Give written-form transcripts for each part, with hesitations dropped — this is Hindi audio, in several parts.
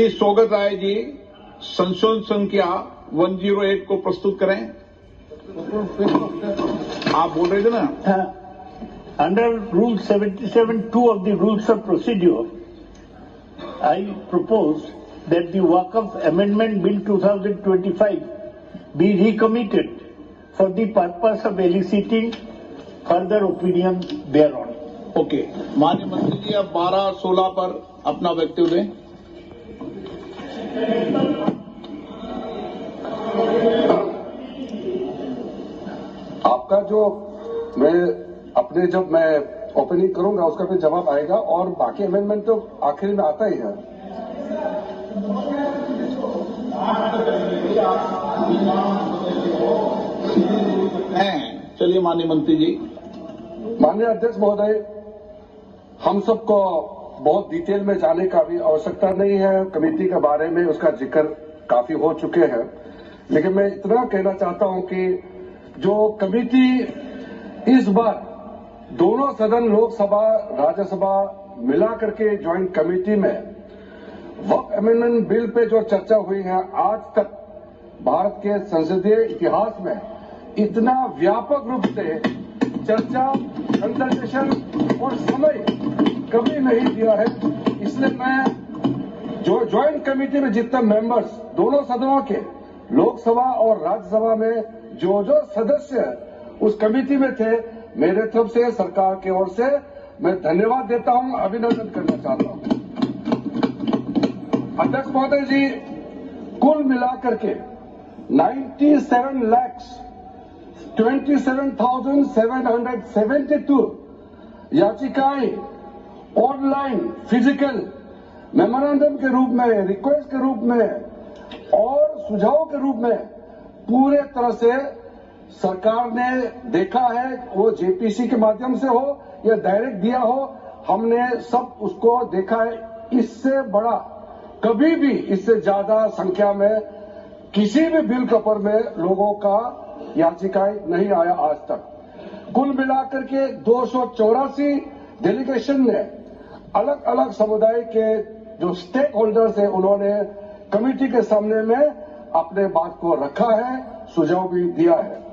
श्री सौगत राय जी संशोधन संख्या 108 को प्रस्तुत करें। आप बोल रहे थे ना। Under Rule 77(2) of the Rules of Procedure, I propose that the Waqf Amendment Bill 2025 be recommitted for the purpose of eliciting further opinion thereon. Okay, माननीय मंत्री जी अब 12-16 पर अपना वक्तव्य दें। आपका जो जब मैं ओपनिंग करूंगा उसका फिर जवाब आएगा और बाकी अमेंडमेंट तो आखिर में आता ही है। चलिए माननीय मंत्री जी। माननीय अध्यक्ष महोदय, हम सबको बहुत डिटेल में जाने का भी आवश्यकता नहीं है। कमेटी के बारे में उसका जिक्र काफी हो चुके हैं, लेकिन मैं इतना कहना चाहता हूं कि जो कमेटी इस बार दोनों सदन लोकसभा राज्यसभा मिला करके ज्वाइंट कमेटी में वक्फ अमेंडमेंट बिल पे जो चर्चा हुई है, आज तक भारत के संसदीय इतिहास में इतना व्यापक रूप से चर्चा, कंसल्टेशन और समय कभी नहीं दिया है। इसलिए मैं जो ज्वाइंट कमेटी में जितने मेंबर्स दोनों सदनों के लोकसभा और राज्यसभा में जो सदस्य उस कमेटी में थे, मेरे तरफ से सरकार की ओर से मैं धन्यवाद देता हूं, अभिनंदन करना चाहता हूं। अध्यक्ष महोदय जी, कुल मिलाकर के 97,27,772 याचिकाएं ऑनलाइन, फिजिकल, मेमोरेंडम के रूप में, रिक्वेस्ट के रूप में और सुझाव के रूप में पूरे तरह से सरकार ने देखा है। वो जेपीसी के माध्यम से हो या डायरेक्ट दिया हो, हमने सब उसको देखा है। इससे बड़ा कभी भी, इससे ज्यादा संख्या में किसी भी बिल के ऊपर में लोगों का याचिकाएं नहीं आया आज तक। कुल मिलाकर के 284 डेलीगेशन ने अलग अलग समुदाय के जो स्टेक होल्डर्स है, उन्होंने कमेटी के सामने में अपने बात को रखा है, सुझाव भी दिया है।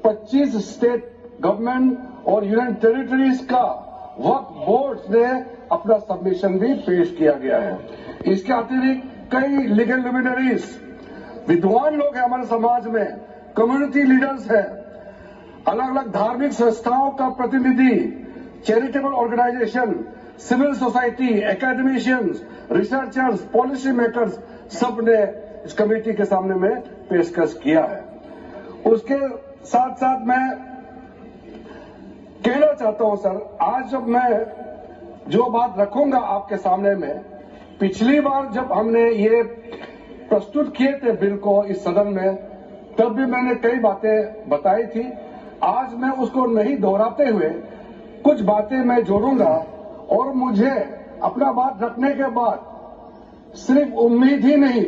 25 स्टेट गवर्नमेंट और यूनियन टेरिटरीज का वक्फ बोर्ड ने अपना सबमिशन भी पेश किया गया है। इसके अतिरिक्त कई लीगल लुमिनरीज, विद्वान लोग हैं हमारे समाज में, कम्युनिटी लीडर्स हैं, अलग अलग धार्मिक संस्थाओं का प्रतिनिधि, charitable organisation, civil society, academicians, researchers, policy makers, सब ने इस कमेटी के सामने में पेशकश किया है। उसके साथ साथ मैं कहना चाहता हूं सर, आज जब मैं जो बात रखूंगा आपके सामने में, पिछली बार जब हमने ये प्रस्तुत किए थे बिल को इस सदन में, तब भी मैंने कई बातें बताई थी। आज मैं उसको नहीं दोहराते हुए कुछ बातें मैं जोड़ूंगा और मुझे अपना बात रखने के बाद सिर्फ उम्मीद ही नहीं,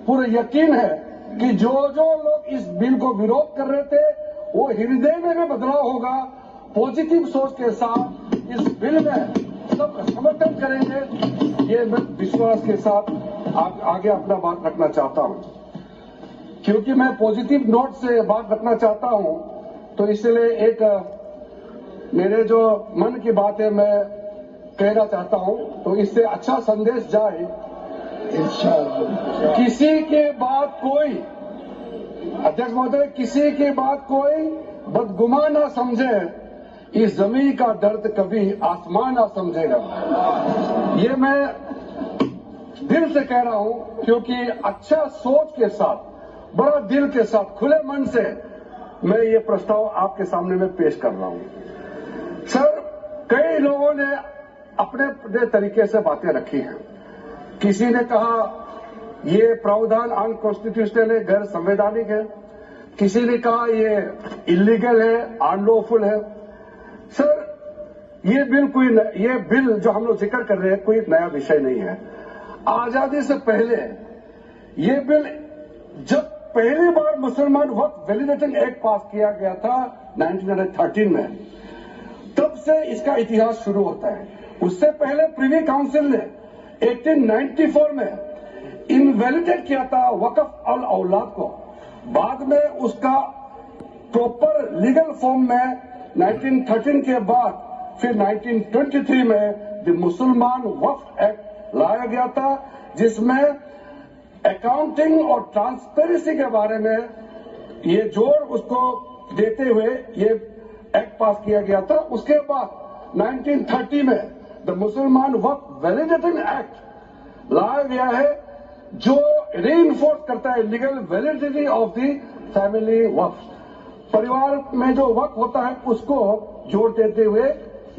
पूरा यकीन है कि जो लोग इस बिल को विरोध कर रहे थे, वो हृदय में भी बदलाव होगा। पॉजिटिव सोच के साथ इस बिल में सब समर्थन करेंगे, ये मैं विश्वास के साथ आगे अपना बात रखना चाहता हूं। क्योंकि मैं पॉजिटिव नोट से बात रखना चाहता हूं, तो इसलिए एक मेरे जो मन की बात है मैं कहना चाहता हूं, तो इससे अच्छा संदेश जाए। किसी के बात कोई, अध्यक्ष महोदय, किसी की बात कोई बदगुमान ना समझे, इस जमीन का दर्द कभी आसमान ना समझेगा। ये मैं दिल से कह रहा हूं, क्योंकि अच्छा सोच के साथ, बड़ा दिल के साथ, खुले मन से मैं ये प्रस्ताव आपके सामने में पेश कर रहा हूं। सर, कई लोगों ने अपने तरीके से बातें रखी हैं। किसी ने कहा ये प्रावधान अनकॉन्स्टिट्यूशनल है, गैर संवैधानिक है। किसी ने कहा ये इलीगल है, अनलॉफुल है। सर, ये बिल जो हम लोग जिक्र कर रहे हैं, कोई नया विषय नहीं है। आजादी से पहले ये बिल जब पहली बार मुसलमान वक्फ वैलिडेटिंग एक्ट पास किया गया था 1913 में, तब से इसका इतिहास शुरू होता है। उससे पहले प्रिवी काउंसिल ने 1894 में इनवैलिडेट किया था वक्फ अल औलाद को। बाद में उसका प्रॉपर लीगल फॉर्म में 1913 के बाद फिर 1923 में द मुसलमान वक्फ एक्ट लाया गया था, जिसमें अकाउंटिंग और ट्रांसपेरेंसी के बारे में ये जोर उसको देते हुए ये एक्ट पास किया गया था। उसके बाद 1930 में द मुसलमान वक्फ वैलिडेटिंग एक्ट लाया गया है, जो रीइंफोर्स करता है legal validity of the family वक्फ। परिवार में जो वक्फ होता है उसको जोर देते हुए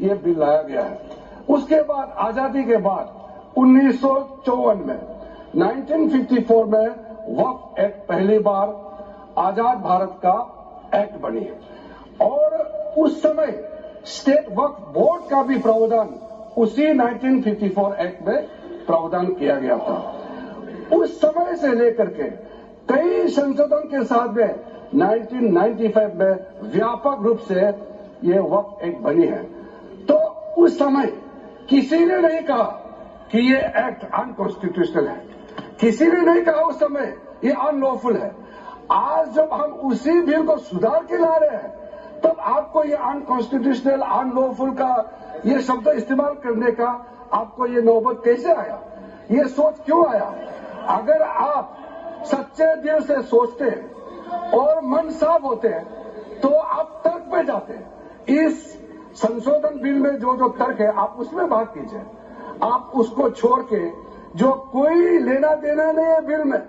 ये बिल लाया गया है। उसके बाद आजादी के बाद 1954 में 1954 में वक्फ एक्ट पहली बार आजाद भारत का एक्ट बनी है और उस समय स्टेट वक्फ बोर्ड का भी प्रावधान उसी 1954 एक्ट में प्रावधान किया गया था। उस समय से लेकर के कई संशोधन के साथ में 1995 में व्यापक रूप से ये वक्फ एक्ट बनी है। तो उस समय किसी ने नहीं कहा कि ये एक्ट अनकॉन्स्टिट्यूशनल है, किसी ने नहीं कहा उस समय ये अनलॉफुल है। आज जब हम उसी बिल को सुधार के ला रहे हैं तब आपको ये अनकॉन्स्टिट्यूशनल अनलॉफुल का ये शब्द इस्तेमाल करने का आपको ये नौबत कैसे आया, ये सोच क्यों आया? अगर आप सच्चे दिल से सोचते और मन साफ होते तो आप तर्क पे जाते। इस संशोधन बिल में जो जो तर्क है आप उसमें बात कीजिए, आप उसको छोड़ के जो कोई लेना देना नहीं है बिल में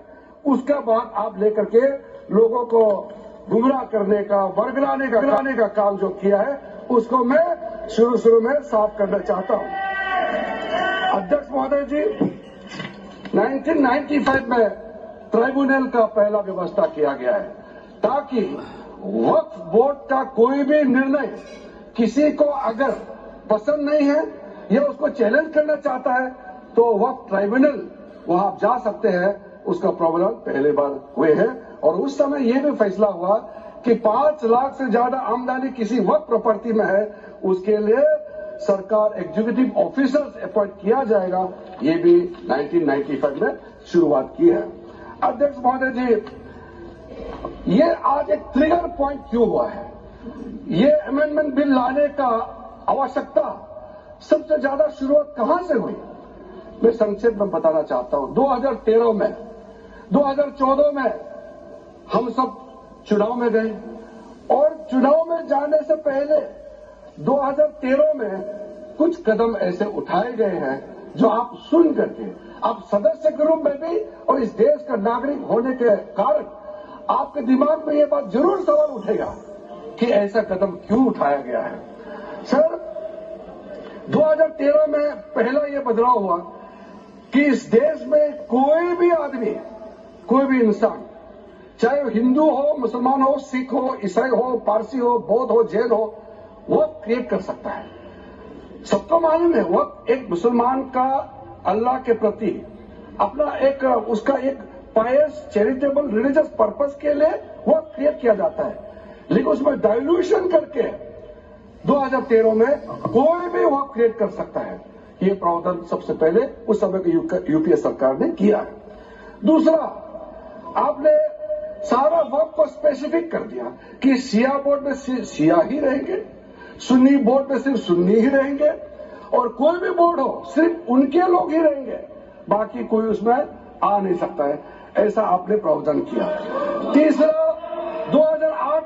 उसका बात आप लेकर के लोगों को गुमराह करने का बरगलाने का काम जो किया है उसको मैं शुरू में साफ करना चाहता हूं। अध्यक्ष महोदय जी, 1995 में ट्राइब्यूनल का पहला व्यवस्था किया गया है ताकि वक्फ बोर्ड का कोई भी निर्णय किसी को अगर पसंद नहीं है या उसको चैलेंज करना चाहता है तो वक्फ ट्राइब्यूनल वहां आप जा सकते हैं। उसका प्रावधान पहले बार हुए हैं और उस समय यह भी फैसला हुआ कि 5 लाख से ज्यादा आमदनी किसी वक्फ प्रॉपर्टी में है उसके लिए सरकार एग्जीक्यूटिव ऑफिसर्स अपॉइंट किया जाएगा। ये भी 1995 में शुरुआत की है। अध्यक्ष महोदय जी, ये आज एक ट्रिगर पॉइंट क्यों हुआ है? ये अमेंडमेंट बिल लाने का आवश्यकता सबसे ज्यादा शुरुआत कहां से हुई? मैं संक्षेप में बताना चाहता हूं। 2013 में 2014 में हम सब चुनाव में गए और चुनाव में जाने से पहले 2013 में कुछ कदम ऐसे उठाए गए हैं जो आप सुन करके आप सदस्य के रूप में भी और इस देश का नागरिक होने के कारण आपके दिमाग में यह बात जरूर सवाल उठेगा कि ऐसा कदम क्यों उठाया गया है। सर, 2013 में पहला यह बदलाव हुआ कि इस देश में कोई भी आदमी, कोई भी इंसान, चाहे वो हिंदू हो, मुसलमान हो, सिख हो, ईसाई हो, पारसी हो, बौद्ध हो, जैन हो, वक्फ क्रिएट कर सकता है। सबको मालूम है वक्फ एक मुसलमान का अल्लाह के प्रति अपना एक उसका एक पायस चैरिटेबल रिलीजियस पर्पस के लिए वक्फ क्रिएट किया जाता है, लेकिन उसमें डाइल्यूशन करके 2013 में कोई भी वक्फ क्रिएट कर सकता है। ये प्रावधान सबसे पहले उस समय की यूपीए सरकार ने किया है। दूसरा, आपने सारा वक्फ को स्पेसिफिक कर दिया कि शिया बोर्ड में शिया ही रहेंगे, सुन्नी बोर्ड में सिर्फ सुन्नी ही रहेंगे और कोई भी बोर्ड हो सिर्फ उनके लोग ही रहेंगे, बाकी कोई उसमें आ नहीं सकता है। ऐसा आपने प्रावधान किया। तीसरा, 2008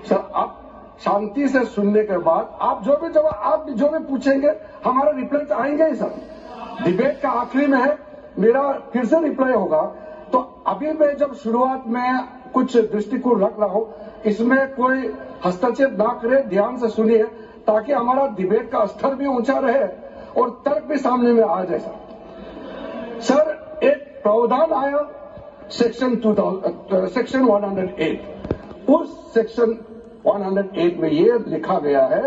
सर, आप शांति से सुनने के बाद आप जो भी पूछेंगे हमारा रिप्लाई आएंगे ही सर। डिबेट का आखिरी में है, मेरा फिर से रिप्लाई होगा। तो अभी मैं जब शुरुआत में कुछ दृष्टिकोण रख रहा हूं, इसमें कोई हस्तक्षेप ना करे, ध्यान से सुनिए ताकि हमारा डिबेट का स्तर भी ऊंचा रहे और तर्क भी सामने में आ जाए। सर, एक प्रावधान आया सेक्शन 108। उस सेक्शन 108 में यह लिखा गया है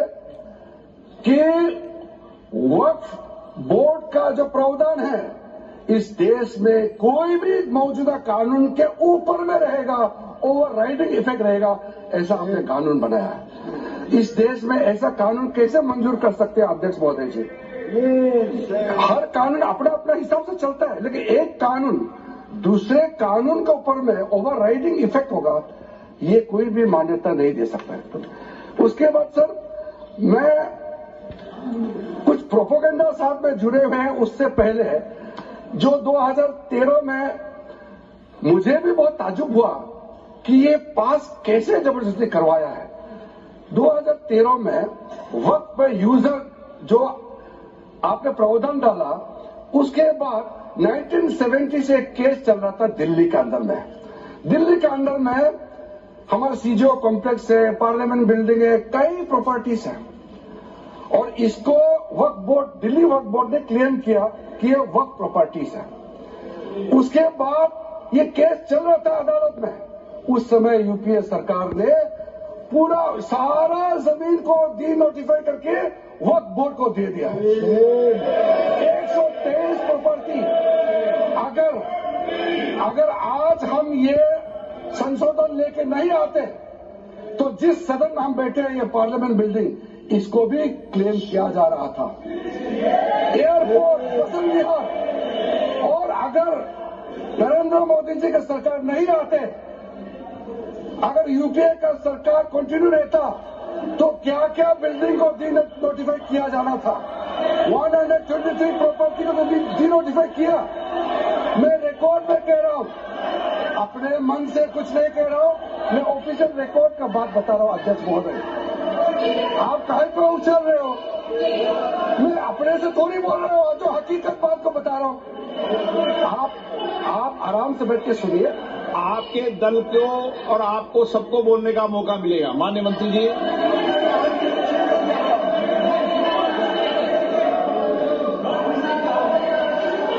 कि वक्फ बोर्ड का जो प्रावधान है इस देश में कोई भी मौजूदा कानून के ऊपर में रहेगा, ओवर राइडिंग इफेक्ट रहेगा। ऐसा हमने कानून बनाया है। इस देश में ऐसा कानून कैसे मंजूर कर सकते हैं अध्यक्ष महोदय जी? हर कानून अपना अपना हिसाब से चलता है, लेकिन एक कानून दूसरे कानून के ऊपर में ओवरराइडिंग इफेक्ट होगा, ये कोई भी मान्यता नहीं दे सकता है। उसके बाद सर, मैं कुछ प्रोपोगेंडा साथ में जुड़े हुए हैं। उससे पहले जो 2013 में मुझे भी बहुत ताज्जुब हुआ कि ये पास कैसे जबरदस्ती करवाया है। 2013 में वक्त पे यूजर जो आपने प्रावधान डाला, उसके बाद 1970 से एक केस चल रहा था दिल्ली के अंदर में। दिल्ली के अंदर में हमारा सीजीओ कॉम्प्लेक्स है, पार्लियामेंट बिल्डिंग है, कई प्रॉपर्टीज हैं, और इसको वक्फ बोर्ड, दिल्ली वक्फ बोर्ड ने क्लेम किया कि ये वक्फ प्रॉपर्टीज है। उसके बाद ये केस चल रहा था अदालत में। उस समय यूपीए सरकार ने पूरा सारा जमीन को डी नोटिफाई करके वक्फ बोर्ड को दे दिया है। 123 प्रॉपर्टी। अगर आज हम ये संशोधन लेके नहीं आते तो जिस सदन में हम बैठे हैं, ये पार्लियामेंट बिल्डिंग, इसको भी क्लेम किया जा रहा था। एयरपोर्ट, बसंत विहार, और अगर नरेंद्र मोदी जी का सरकार नहीं आते, अगर यूपीए का सरकार कंटिन्यू रहता, तो क्या क्या बिल्डिंग को डी नोटिफाई किया जाना था। 123 प्रॉपर्टी को डी नोटिफाई किया। मैं रिकॉर्ड में कह रहा हूं, अपने मन से कुछ नहीं कह रहा हूं, मैं ऑफिशियल रिकॉर्ड का बात बता रहा हूं। अध्यक्ष महोदय, आप काहे को उछल रहे हो? मैं अपने से थोड़ी बोल रहा हूं, जो हकीकत बात को बता रहा हूं। आप आराम से बैठ के सुनिए। आपके दल को और आपको सबको बोलने का मौका मिलेगा। माननीय मंत्री जी,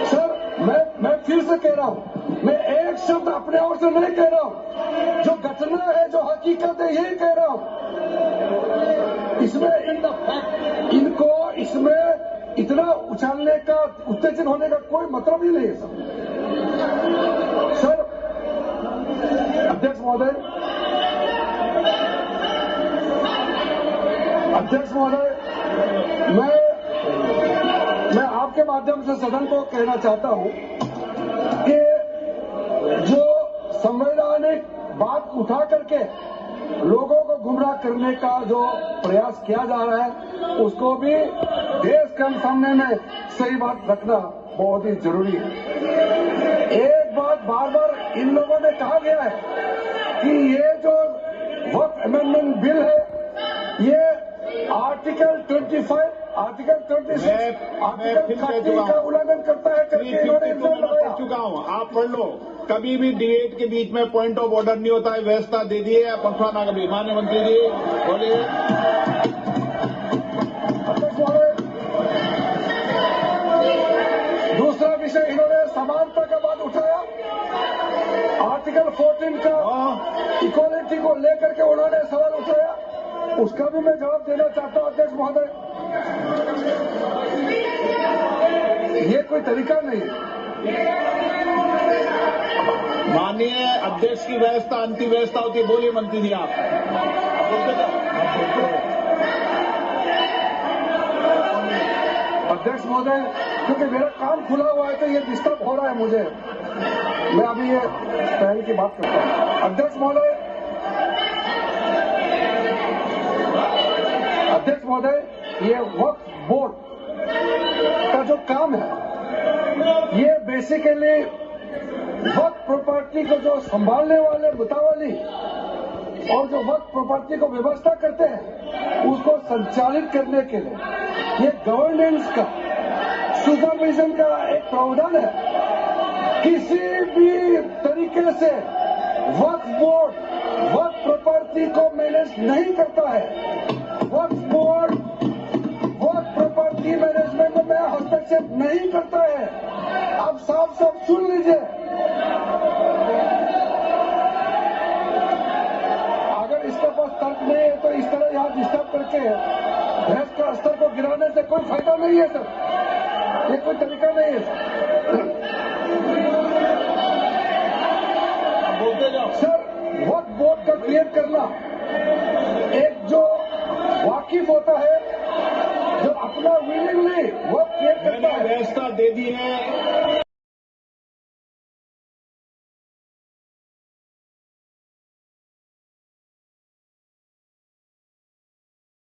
सर, मैं फिर से कह रहा हूं, मैं एक शब्द अपने ओर से नहीं कह रहा हूं। जो घटना है, जो हकीकत है, यही कह रहा हूं। इनको इसमें इतना उछालने का, उत्तेजित होने का कोई मतलब ही नहीं है सर। अध्यक्ष महोदय, मैं आपके माध्यम से सदन को कहना चाहता हूं कि जो संवैधानिक बात उठा करके लोगों को गुमराह करने का जो प्रयास किया जा रहा है, उसको भी देश के सामने में सही बात रखना बहुत ही जरूरी है। एक बात बार बार इन लोगों ने कहा गया है कि ये जो वक्फ अमेंडमेंट बिल है, ये आर्टिकल 25, आर्टिकल 26, आर्टिकल 30 का उल्लंघन करता है करके इन्होंने इल्जाम लगाया। पढ़ चुका हूं, आप पढ़ लो। कभी भी डिबेट के बीच में पॉइंट ऑफ ऑर्डर नहीं होता है। व्यवस्था दे दी है, पखवाना कभी। माननीय मंत्री जी बोलिए। दूसरा विषय इन्होंने समानता का बात उठाया। आर्टिकल 14 का इक्वालिटी को लेकर के उन्होंने सवाल उठाया, उसका भी मैं जवाब देना चाहता हूं। अध्यक्ष महोदय, ये कोई तरीका नहीं है। माननीय अध्यक्ष की व्यवस्था अंतिम व्यवस्था होती है। बोलिए मंत्री जी, आप बोलते जाओ। अध्यक्ष महोदय, क्योंकि मेरा काम खुला हुआ है तो ये डिस्टर्ब हो रहा है मुझे। मैं अभी ये पहल की बात करता हूं। अध्यक्ष महोदय, ये वक्फ बोर्ड का जो काम है, ये बेसिकली वक्फ प्रॉपर्टी को जो संभालने वाले मुतावली और जो वक्फ प्रॉपर्टी को व्यवस्था करते हैं, उसको संचालित करने के लिए ये गवर्नेंस का, सुपरविजन का एक प्रावधान है। किसी भी तरीके से वक्फ बोर्ड वक्फ प्रॉपर्टी को मैनेज नहीं करता है। वक्फ बोर्ड वक्फ प्रॉपर्टी मैनेजमेंट में हस्तक्षेप नहीं करता है। आप साफ साफ सुन लीजिए। अगर इसके पास तर्क नहीं है तो इस तरह यहां डिस्टर्ब करके बहस का स्तर को गिराने से कोई फायदा नहीं है सर। ये कोई तरीका नहीं है सर। वक्फ बोर्ड का क्रिएट करना, एक जो वाकिफ होता है, जो अपने अपना विलिंगली वक्त क्रिएट करता मैंने है। व्यवस्था दे दी है